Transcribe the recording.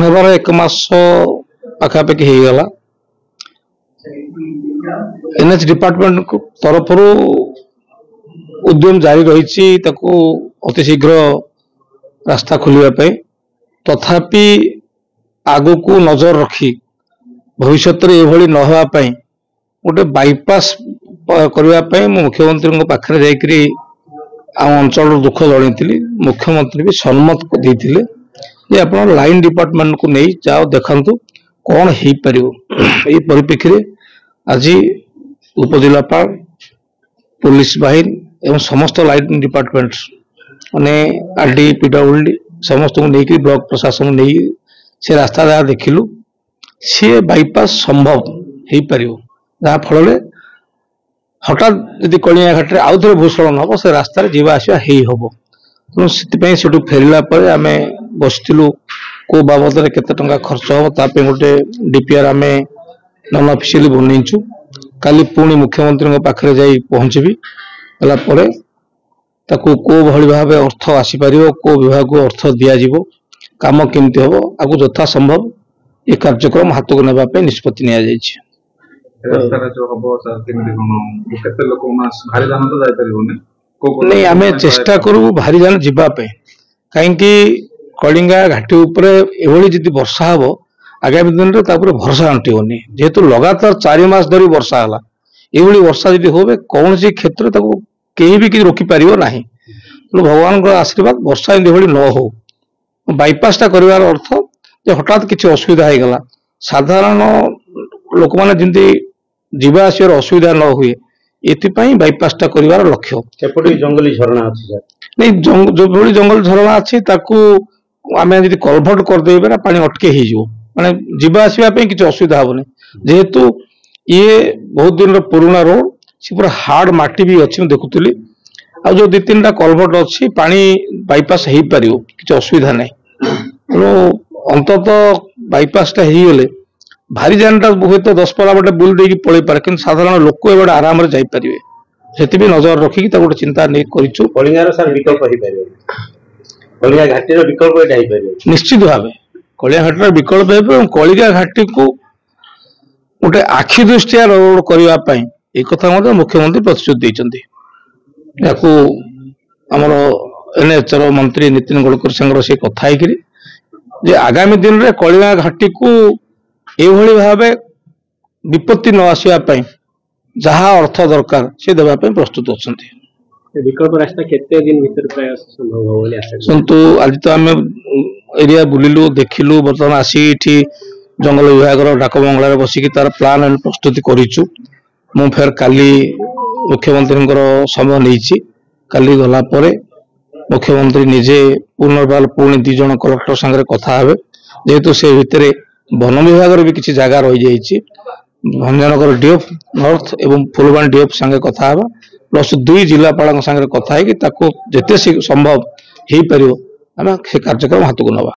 हेबार 1 मास पाखापाखि हो गला NH department तरफ उद्यम जारी रही अति शीघ्र रास्ता खोलने तथापि आगु को नजर रखी भविष्य ये न होगापी गोटे बाईपास करने मुख्यमंत्री पाखे जाकरी अंचल दुख जन मुख्यमंत्री भी सम्मत देते आप लाइन डिपार्टमेंट को नहीं जाओ देखु कौन हो पार ये परिप्रेक्षी आज उपजिलापाल पुलिस बाहिनी एवं समस्त लाइन डिपार्टमेंट माने आरडी पीडब्ल्यूडी समस्त को लेकिन ब्लॉक प्रशासन नहीं से रास्ता जहाँ देखिलु सी बाईपास संभव हो पार जहाँ फल हठात यदि कलिया घाटे आउ थे भूस्खलन हम से रास्तार जावा आसवा हम तेणु से फेरला आम बसलु को बाबद केते टंका खर्च हम ताप गोटे डीपीआर आम नन ऑफिशियली बनईचु काली पुणी मुख्यमंत्री पाखे जा पहुंचबी को भली भाव अर्थ आसीपर को विभाग को अर्थ दिज्व कम केमती हम आगु यथा संभव ये कार्यक्रम हाथ को नापी निष्पत्ति नहीं आम चेष्टा करूँ भारी जान जावाई कहीं कलिंगा घाटी एभली वर्षा हम आगामी दिन में भरोसा अंटिबनी जेहेतु लगातार 4 मास धरी वर्षा है ये वर्षा जी हो कौन सी क्षेत्र कहीं भी किसी रोकीपर ना भगवान आशीर्वाद वर्षा ये न हो बाईपासटा कर अर्थ हठात किसी असुविधा हो गला साधारण लोक मैंने जमी जीवा आसवर असुविधा न हुए ये बाईपासटा कर लक्ष्य जंगली झरणा अच्छी नहीं जो जंगल झरणा अच्छी आम जी कलभट करदे ना पानी अटके हो माने जीवा आसवाई किसी असुविधा हेनी जेहेतु ये बहुत दिन पुराना रोड सी पूरा हार्ड माटी भी अच्छी देखुली आ जो 2-3टा कलभट अच्छी पानी बाईपास हो पार किसी असुविधा ना तेणु अंतत बाईपासटा होगले भारी जानटा हे तो 10 पला बटे बुल देकी पलि पारे कि साधारण लोक ए आराम से जापारे से नजर रखिकी गोटे चिंता नहीं करूँ कलिंगार सर विकल्प कलिंगा घाटी विकल्प निश्चित भाव कलिया घाटी विकल्प कलिंगा घाटी को गोटे आखि दृष्टिया रोड करने एक कथा मुख्यमंत्री प्रतिश्रुति देते आमर एनएचआर मंत्री नितिन गडकरी संगर से कथा है आगामी दिन में कलिंगा घाटी को ये भाव विपत्ति न आसवाई जहाँ अर्थ दरकार से देवाई प्रस्तुत अच्छा विकल्प रास्ता केते दिन भीतर प्राय संभव हो सन्तु आज तो आम एरिया बुलिलु देखिलु बर्तमान आसी जंगल विभाग डाक बंगला बसिकी तार प्लान एंड प्रस्तुति करिचु मु फेर काली मुख्यमंत्री समय नहीं काली गला परे मुख्यमंत्री निजे पुनर्बार पुणी 2 जन कलेक्टर संगे कथा हे जेहेतु से भितर वन विभाग भी किसी जगह रही जाइए भंजनगर डीएफ नॉर्थ एवं फुलबाणी डीएफ संगे कथा प्लस 2 जिलापाल संगे कथा है जिते संभव हो पार आम से कार्यक्रम हाथ को नवा।